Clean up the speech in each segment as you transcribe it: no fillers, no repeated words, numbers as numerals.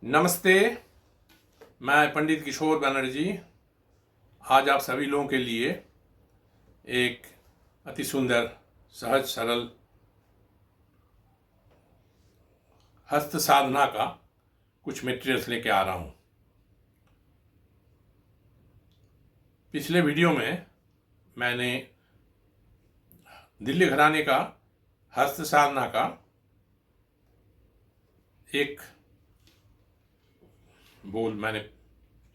नमस्ते। मैं पंडित किशोर बनर्जी आज आप सभी लोगों के लिए एक अति सुंदर, सहज, सरल हस्त साधना का कुछ मटेरियल्स लेके आ रहा हूँ। पिछले वीडियो में मैंने दिल्ली घराने का हस्त साधना का एक बोल मैंने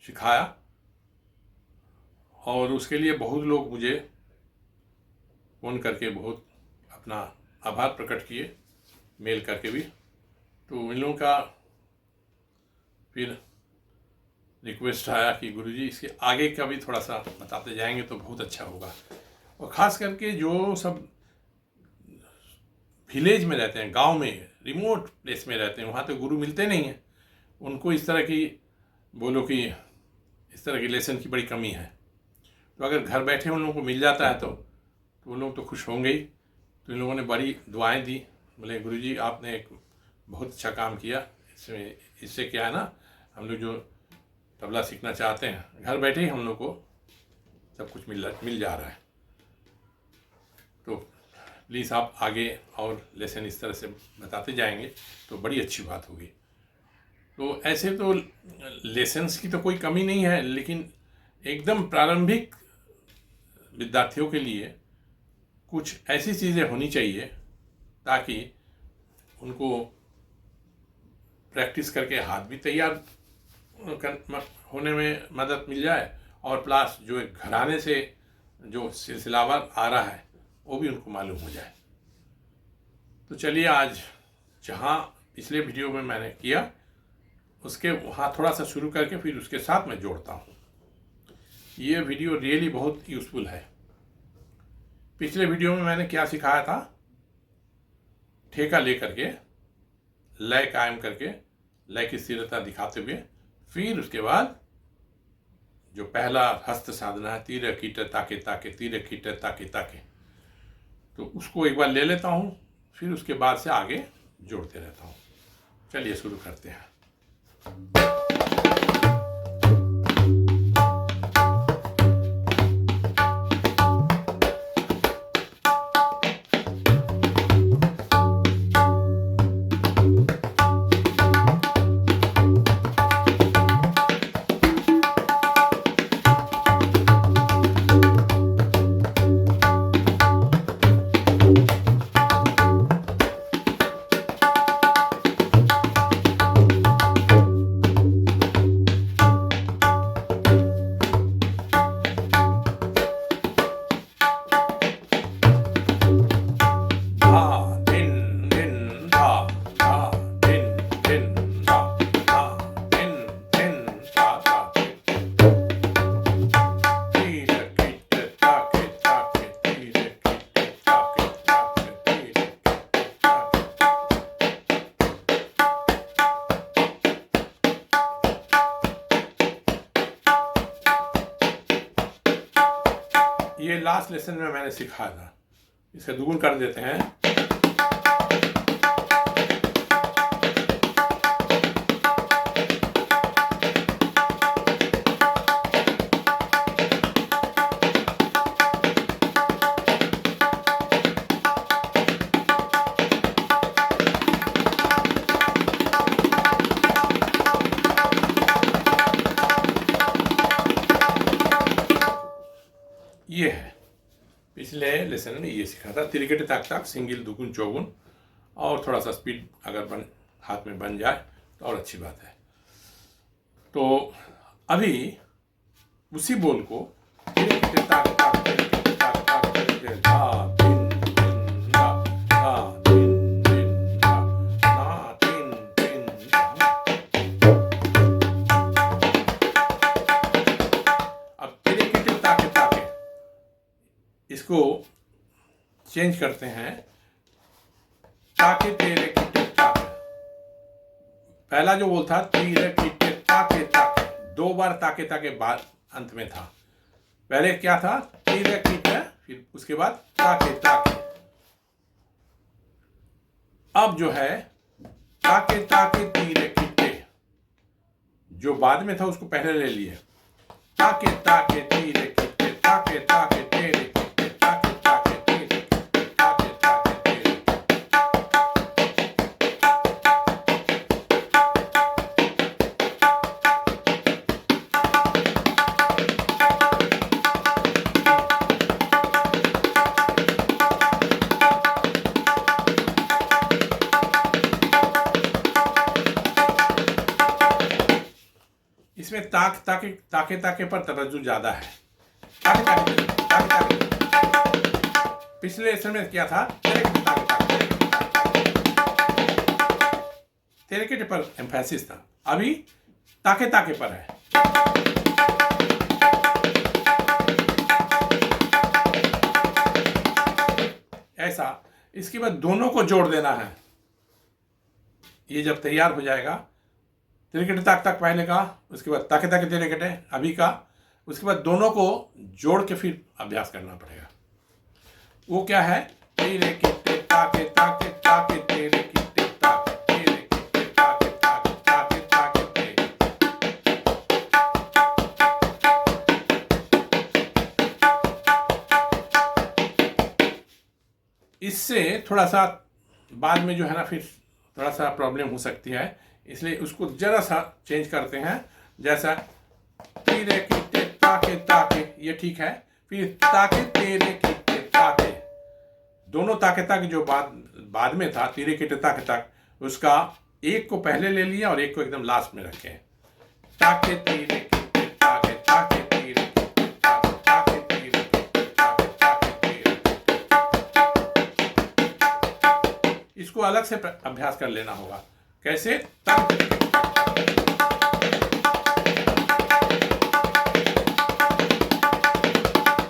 सिखाया और उसके लिए बहुत लोग मुझे फ़ोन करके बहुत अपना आभार प्रकट किए, मेल करके भी। तो इन लोगों का फिर रिक्वेस्ट आया कि गुरुजी इसके आगे का भी थोड़ा सा बताते जाएंगे तो बहुत अच्छा होगा। और ख़ास करके जो सब विलेज में रहते हैं, गांव में, रिमोट प्लेस में रहते हैं, वहाँ तो गुरु मिलते नहीं हैं, उनको इस तरह की बोलो कि इस तरह की लेसन की बड़ी कमी है। तो अगर घर बैठे उन लोगों को मिल जाता है तो उन लोग तो खुश होंगे ही। तो इन लोगों ने बड़ी दुआएं दी, बोले गुरुजी आपने एक बहुत अच्छा काम किया। इससे क्या है ना, हम लोग जो तबला सीखना चाहते हैं घर बैठे ही हम लोग को सब कुछ मिल जा रहा है। तो प्लीज़ आप आगे और लेसन इस तरह से बताते जाएंगे तो बड़ी अच्छी बात होगी। तो ऐसे तो लेसन्स की तो कोई कमी नहीं है, लेकिन एकदम प्रारंभिक विद्यार्थियों के लिए कुछ ऐसी चीज़ें होनी चाहिए ताकि उनको प्रैक्टिस करके हाथ भी तैयार होने में मदद मिल जाए और प्लस जो एक घराने से जो सिलसिलावार आ रहा है वो भी उनको मालूम हो जाए। तो चलिए आज जहाँ पिछले वीडियो में मैंने किया उसके वहाँ थोड़ा सा शुरू करके फिर उसके साथ मैं जोड़ता हूँ। ये वीडियो रियली बहुत यूज़फुल है। पिछले वीडियो में मैंने क्या सिखाया था, ठेका लेकर के लय कायम करके लय की स्थिरता दिखाते हुए फिर उसके बाद जो पहला हस्त साधना है तीर कीट ताके ताके, तीर कीट ताके ताके, तो उसको एक बार ले लेता हूँ, फिर उसके बाद से आगे जोड़ते रहता हूँ। चलिए शुरू करते हैं। ये लास्ट लेसन में मैंने सिखाया था, इसे दुगुन कर देते हैं। ये है, पिछले लेसन में ये सीखा था, तिरकेट ताक ताक, सिंगल दुगुन चौगुन, और थोड़ा सा स्पीड अगर हाथ में बन जाए तो और अच्छी बात है। तो अभी उसी बोल को तिरकेट ताक ताक, तिरकेट ताक ताक, तिरकेट धा दिन दिन धा, धा दिन दिन धा, ना दिन दिन धा। अब तिरकेट ताक ताक इसको चेंज करते हैं, ताके तेरे किटे ताके। पहला जो बोल था तीरे किटे ताके ताके, दो बार ताके ताके बाद अंत में था। पहले क्या था, तीरे किटे, फिर उसके बाद ताके ताके। अब जो है ताके ताके तीरे किटे, जो बाद में था उसको पहले ले लिए। ताके ताके तीरे किटे ताके ताके तेरे किटे ताके ताके तीरे किटे ताके ताके तेरे। इसमें ताक ताके ताके ताके पर तवज्जो ज्यादा है। ताके ताके ताके ताके। पिछले लेसन में क्या था, तेरे के पर एम्फेसिस था, अभी ताके ताके पर है। ऐसा इसके बाद दोनों को जोड़ देना है। ये जब तैयार हो जाएगा, तेरे कटे ताक ताक पहले का, उसके बाद ताके ताके तेरे कटे अभी का, उसके बाद दोनों को जोड़ के फिर अभ्यास करना पड़ेगा। वो क्या है, तेरे किटे ताके ताके ताके तेरे किटे ताके तेरे किटे ताके ताके ताके ताके तेरे। इससे थोड़ा सा बाद में जो है ना, फिर थोड़ा सा प्रॉब्लम हो सकती है, इसलिए उसको जरा सा चेंज करते हैं। जैसा तेरे किटे ताके ताके, ये ठीक है। फिर ताके तेरे किटे ताके, दोनों ताके ताके जो बाद में था, तेरे किटे ताके ताक, उसका एक को पहले ले लिया और एक को एकदम लास्ट में रखे। ताके तेरे किटे ताके ताके तेरे किटे ताके ताके तेरे किटे ताके ताके तेरे। इसको अलग से अभ्यास कर लेना होगा। कैसे,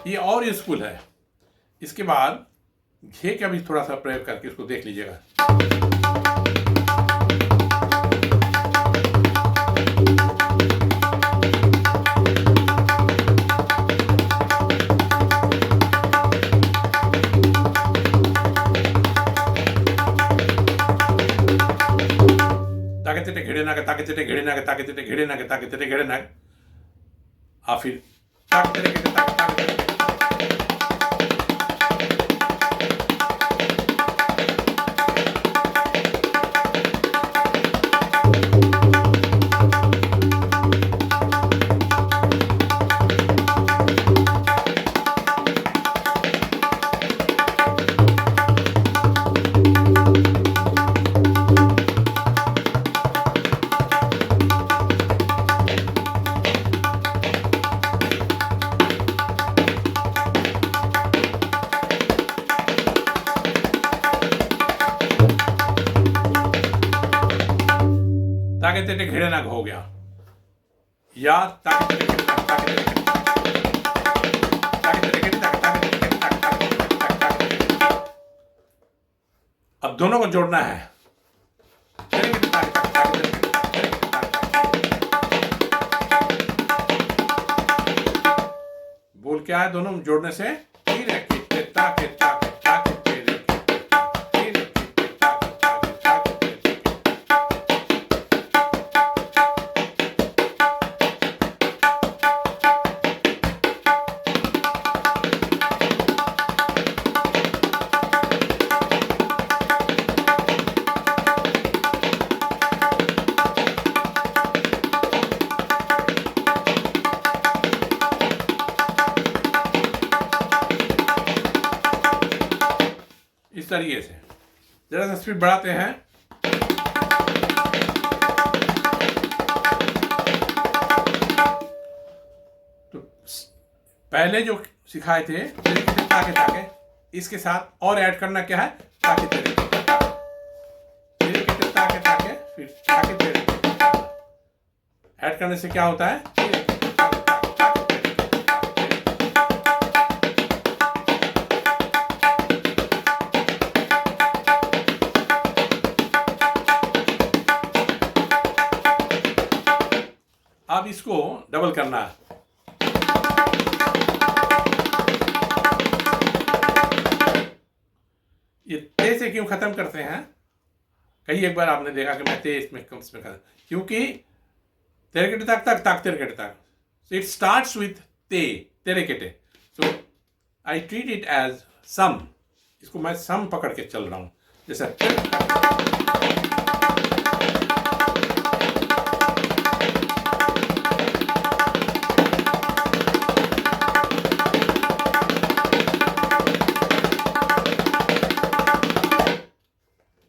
ये और यूजफुल है। इसके बाद घे का भी थोड़ा सा प्रयोग करके इसको देख लीजिएगा। ताके तेटे घेड़े ना के ताके तेटे घेड़े ना के ताके तेटे घेड़े ना के ताके तेटे घेड़े ना, आ फिर ताके तेटे घेड़े ताके ताके तेटे। ताके तेटे घेड़े ना हो गया, या ताके तेटे घेड़े ना ताके तेटे घेड़े ताके तेटे घेड़े ताके ताके तेटे घेड़े ताके ताके तेटे ताके ताके तेटे। अब दोनों को जोड़ना है। तेरे घेड़े ताके ताके ताके तेटे घेड़े तेरे घेड़े ताके। बोल क्या है दोनों जोड़ने से, तेरे किटे ताके ताके ताके तेरे किटे ताके तेरे किटे ताके ताके ताके तेरे। इस तरीके से जरा सा स्पीड बढ़ाते हैं। तो पहले जो सिखाए थे ताके ताके, इसके साथ और ऐड करना क्या है, ताके तेरे ताके ताके, फिर ताके तेरे ऐड करने से क्या होता है, अब इसको डबल करना है। ये ते से क्यों खत्म करते हैं, कई एक बार आपने देखा कि मैं ते इसमें खत्म, क्योंकि तेरेकेटे तक तक तक तेरेकेटे तक. So it starts with तेरेकेटे. So I treat it as sum. इसको मैं सम पकड़ के चल रहा हूँ. जैसा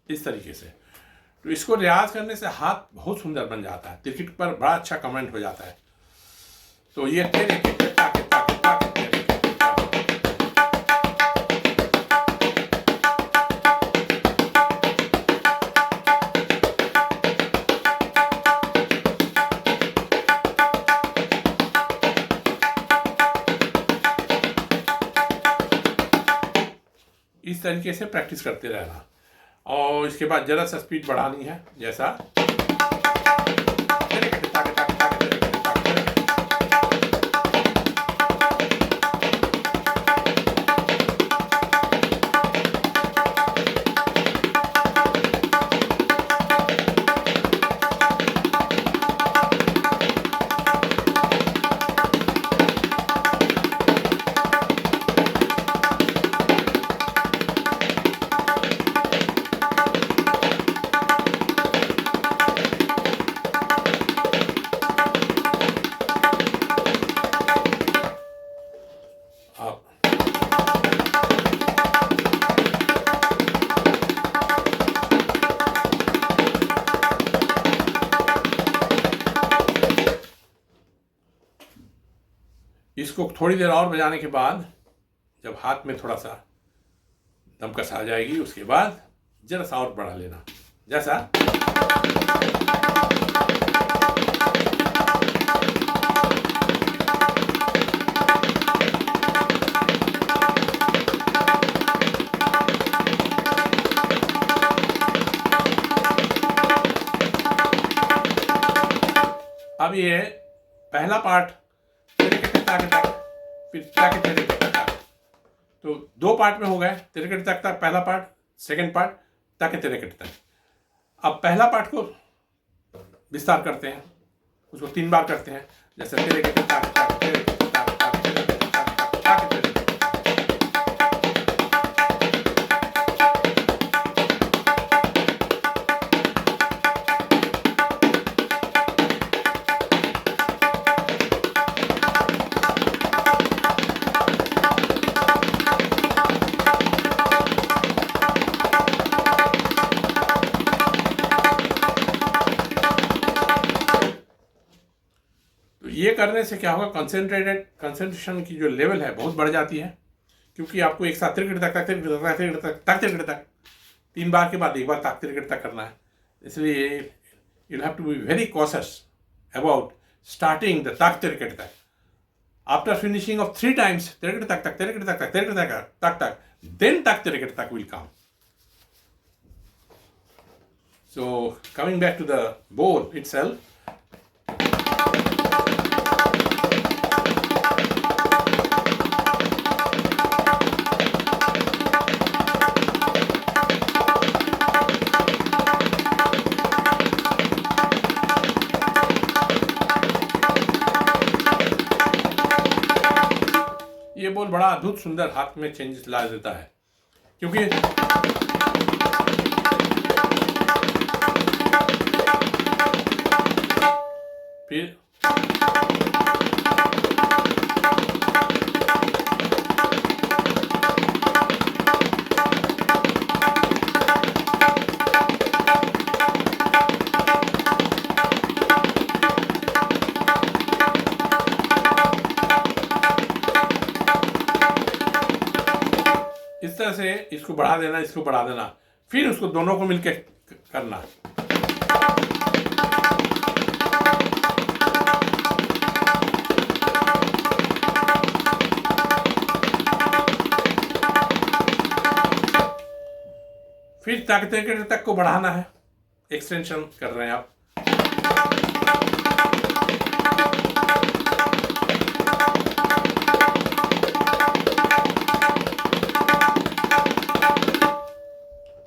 इस तरीके से. तो इसको रियाज करने से हाथ बहुत सुंदर बन जाता है. क्रिकेट पर बड़ा अच्छा कमेंट हो जाता है. तो ये तेरेकेटे ताके ताके ताके तेरेकेटे ताके. इस तरीके से प्रैक्टिस करते रहना. और इसके बाद जरा सा स्पीड बढ़ानी है. जैसा इसको थोड़ी देर और बजाने के बाद जब हाथ में थोड़ा सा दमकस आ जाएगी, उसके बाद जरा सा और बढ़ा लेना. जैसा अब ये पहला पार्ट फिर तो दो पार्ट में हो गए. तेरेकेटे तक तक पहला पार्ट, सेकंड पार्ट ताके तेरेकेटे तक. अब पहला पार्ट को विस्तार करते हैं, उसको 3 बार करते हैं. जैसे तेरेकेटे तक तक तेरेकेटे तक तक तेरेकेटे तक तक ताके तेरेकेटे. ये करने से क्या होगा, कंसंट्रेशन की जो लेवल है बहुत बढ़ जाती है. क्योंकि आपको एक साथ तेरेकेटे तक तक तेरेकेटे तक तेरेकेटे तक तक तेरेकेटे तक 3 बार के बाद एक बार तक तेरेकेटे तक करना है. इसलिए you have to be very cautious about starting the तक तेरेकेटे तक. आफ्टर फिनिशिंग ऑफ 3 times तेरेकेटे तक तक तेरेकेटे तक तक तेरेकेटे तक तक तक, then तक तेरेकेटे तक will come. So coming back to the bowl itself. ये बॉल बड़ा अद्भुत सुंदर हाथ में चेंजेस ला देता है. क्योंकि फिर इस तरह से इसको बढ़ा देना, इसको बढ़ा देना, फिर उसको दोनों को मिलकर करना. फिर तेरेकेटे तक को बढ़ाना है. एक्सटेंशन कर रहे हैं आप.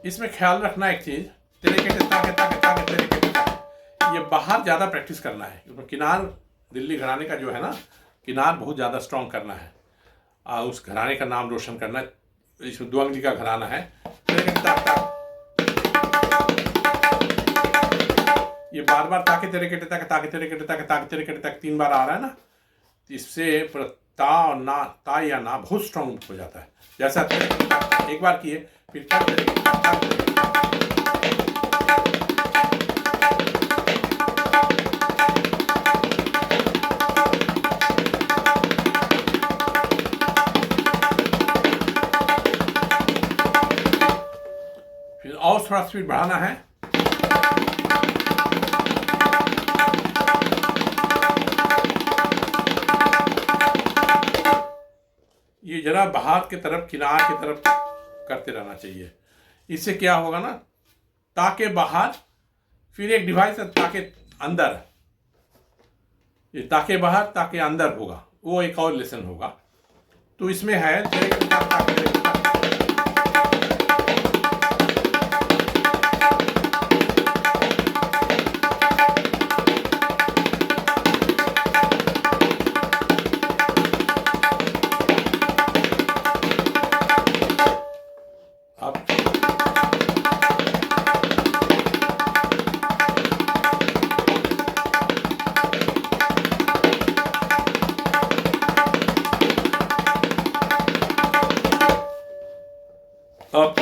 इसमें ख्याल रखना एक चीज, तेरेकेटे ताके ताके ताके तेरेकेटे ताके, ये बाहर ज़्यादा प्रैक्टिस करना है, क्योंकि किनार दिल्ली घराने का जो है ना, किनार बहुत ज़्यादा स्ट्रॉन्ग करना है और उस घराने का नाम रोशन करना है। इसमें 2 अंगली का घराना है। ये बार बार ताके तेरे केटे तक, ताके तेरे केटे तक, ताके तेरे केटे तक 3 बार आ रहा है ना, तो इससे ता और ना, ता या ना बहुत स्ट्रॉन्ग हो जाता है। जैसा एक बार किए, फिर और थोड़ा स्पीड बढ़ाना है। ये जरा बाहर की तरफ, किनार की तरफ करते रहना चाहिए। इससे क्या होगा ना, ताके बाहर, फिर एक डिवाइस है ताके अंदर, ये ताके बाहर ताके अंदर होगा, वो एक और लेसन होगा। तो इसमें है अब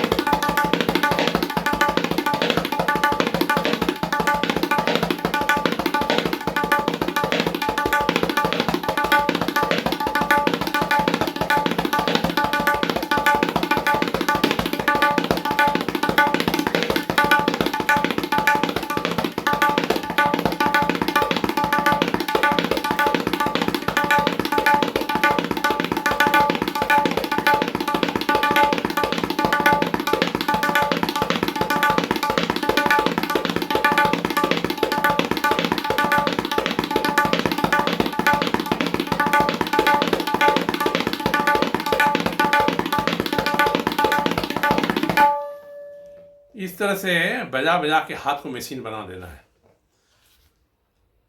इस तरह से बजा बजा के हाथ को मशीन बना देना है।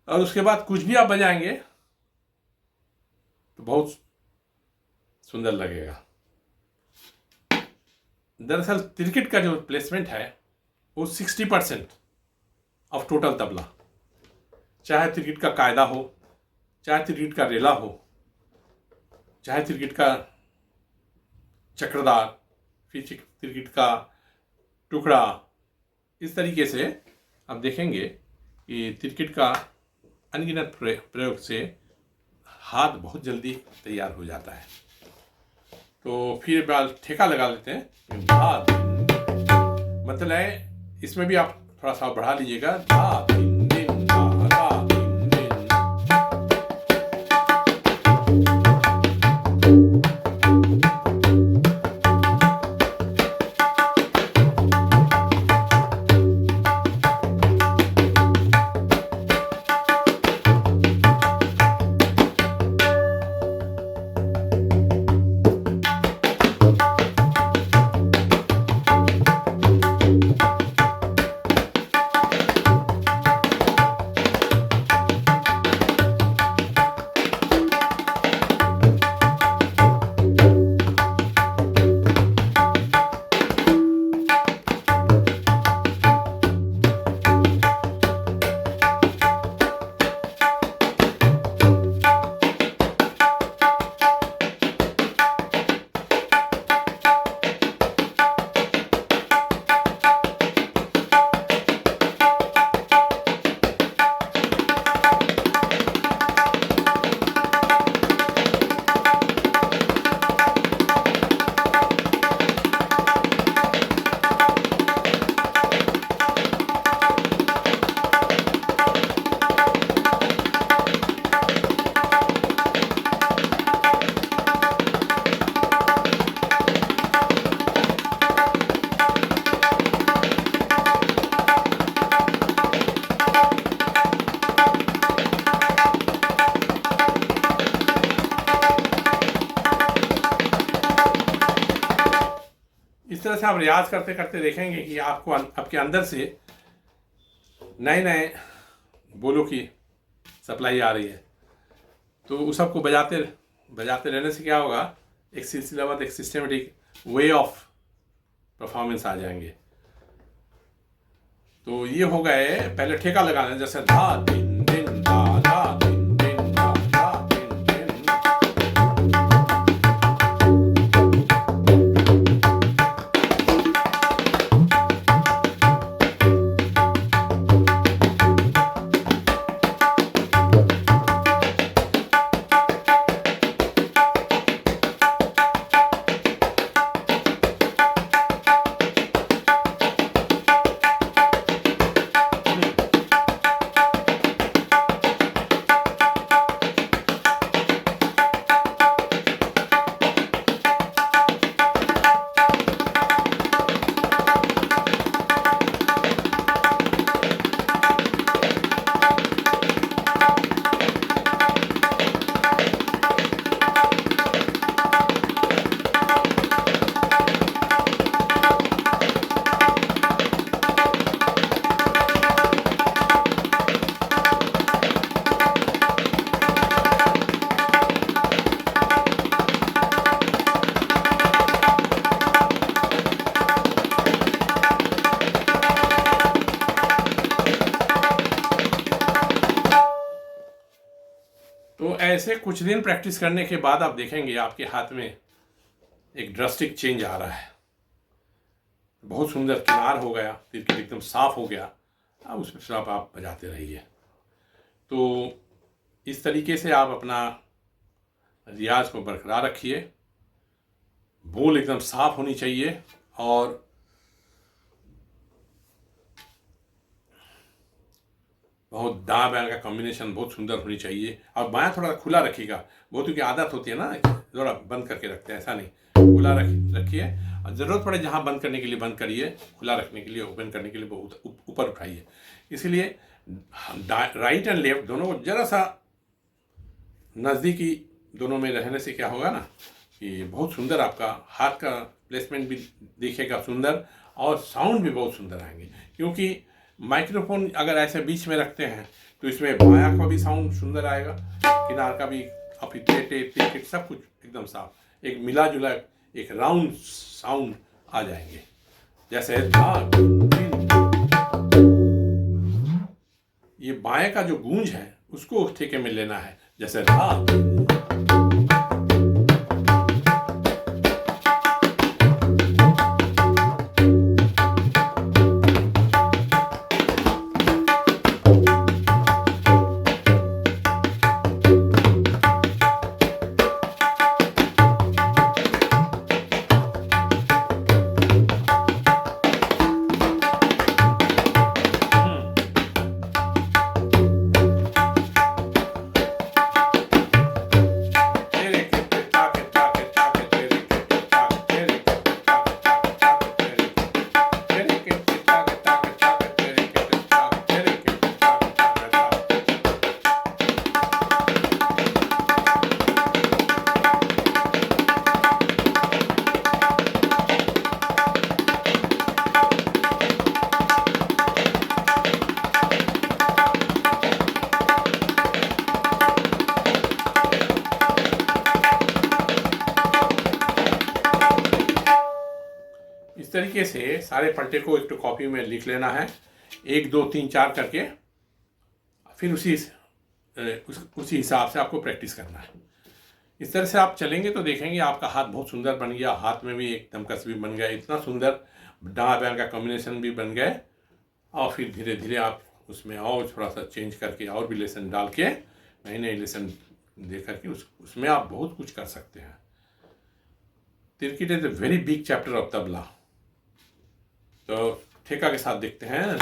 और उसके बाद कुछ भी आप बजाएंगे तो बहुत सुंदर लगेगा। दरअसल क्रिकेट का जो प्लेसमेंट है वो 60% ऑफ टोटल तबला, चाहे क्रिकेट का कायदा हो, चाहे क्रिकेट का रेला हो, चाहे क्रिकेट का चक्रदार, फिर क्रिकेट का टुकड़ा, इस तरीके से आप देखेंगे कि क्रिकेट का अनगिनत प्रयोग से हाथ बहुत जल्दी तैयार हो जाता है। तो फिर बाल ठेका लगा लेते हैं। धा, मतलब है इसमें भी आप थोड़ा सा बढ़ा लीजिएगा। धा, दिन, दिन, धा, धा, दिन, दिन। इस तरह से आप रियाज करते करते देखेंगे कि आपको आपके अंदर से नए नए बोलो की सप्लाई आ रही है, तो उस सबको बजाते बजाते रहने से क्या होगा, एक सिलसिलाबद्ध, एक सिस्टमेटिक वे ऑफ परफॉर्मेंस आ जाएंगे। तो ये हो गए, पहले ठेका लगाना, जैसे धा दिन दिन धा धा दिन दिन धा धा दिन दिन। तो ऐसे कुछ दिन प्रैक्टिस करने के बाद आप देखेंगे आपके हाथ में एक ड्रास्टिक चेंज आ रहा है, बहुत सुंदर किनार हो गया, तिरकिट एकदम साफ हो गया। अब उसमें फिर आप बजाते रहिए। तो इस तरीके से आप अपना रियाज को बरकरार रखिए। बोल एकदम साफ होनी चाहिए और बहुत दाएं बाएं का कॉम्बिनेशन बहुत सुंदर होनी चाहिए। और बायां थोड़ा खुला रखिएगा, बहुत की आदत होती है ना, थोड़ा बंद करके रखते हैं, ऐसा नहीं, खुला रखिए। और ज़रूरत पड़े जहां बंद करने के लिए बंद करिए, खुला रखने के लिए, ओपन करने के लिए बहुत ऊपर उठाइए। इसलिए राइट एंड लेफ्ट दोनों को जरा सा नज़दीकी दोनों में रहने से क्या होगा ना कि बहुत सुंदर आपका हाथ का प्लेसमेंट भी दिखेगा सुंदर, और साउंड भी बहुत सुंदर आएंगे। क्योंकि माइक्रोफोन अगर ऐसे बीच में रखते हैं तो इसमें बायां का भी साउंड सुंदर आएगा, किनार का भी, अपनी टेट सब कुछ एकदम साफ, एक मिला जुला एक राउंड साउंड आ जाएंगे। जैसे ये बाएं का जो गूंज है उसको ठेके में लेना है, जैसे इस तरीके से सारे पलटे को एक तो कॉपी में लिख लेना है, 1 2 3 4 करके, फिर उसी हिसाब से आपको प्रैक्टिस करना है। इस तरह से आप चलेंगे तो देखेंगे आपका हाथ बहुत सुंदर बन गया, हाथ में भी एकदम कसबी बन गया, इतना सुंदर दाएं बाएं का कॉम्बिनेशन भी बन गए। और फिर धीरे धीरे आप उसमें और थोड़ा सा चेंज करके और भी लेसन डाल के, नए नए लेसन दे करके उसमें आप बहुत कुछ कर सकते हैं। तिरकिट is a very big chapter of tabla. तो ठेका के साथ देखते हैं।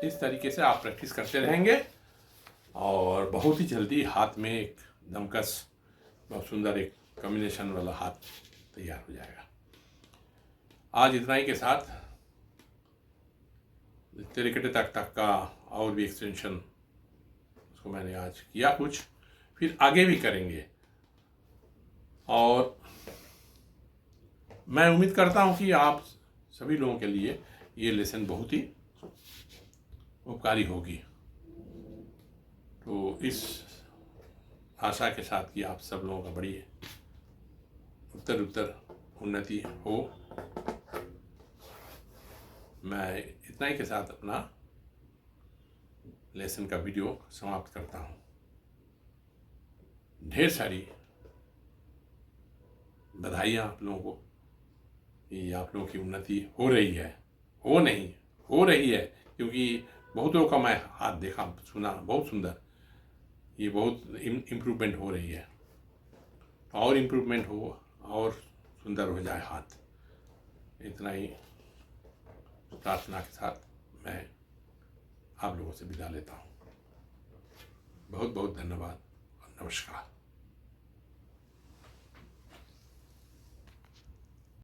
इस तरीके से आप प्रैक्टिस करते रहेंगे और बहुत ही जल्दी हाथ में एक दमकस, बहुत सुंदर एक कॉम्बिनेशन वाला हाथ तैयार हो जाएगा। आज इतना ही के साथ तिरिकटे तक का और भी एक्सटेंशन उसको मैंने आज किया कुछ, फिर आगे भी करेंगे। और मैं उम्मीद करता हूँ कि आप सभी लोगों के लिए ये लेसन बहुत ही उपकारी होगी। तो इस आशा के साथ कि आप सब लोगों का बड़ी उत्तर उन्नति हो, मैं इतना ही के साथ अपना लेसन का वीडियो समाप्त करता हूँ। ढेर सारी बधाइयाँ आप लोगों को कि आप लोगों की उन्नति हो रही है, हो रही है, क्योंकि बहुत लोगों का मैं हाथ देखा सुना, बहुत सुंदर, ये बहुत इम्प्रूवमेंट हो रही है। और इम्प्रूवमेंट हो और सुंदर हो जाए हाथ, इतना ही प्रार्थना के साथ मैं आप लोगों से विदा लेता हूँ। बहुत बहुत धन्यवाद और नमस्कार।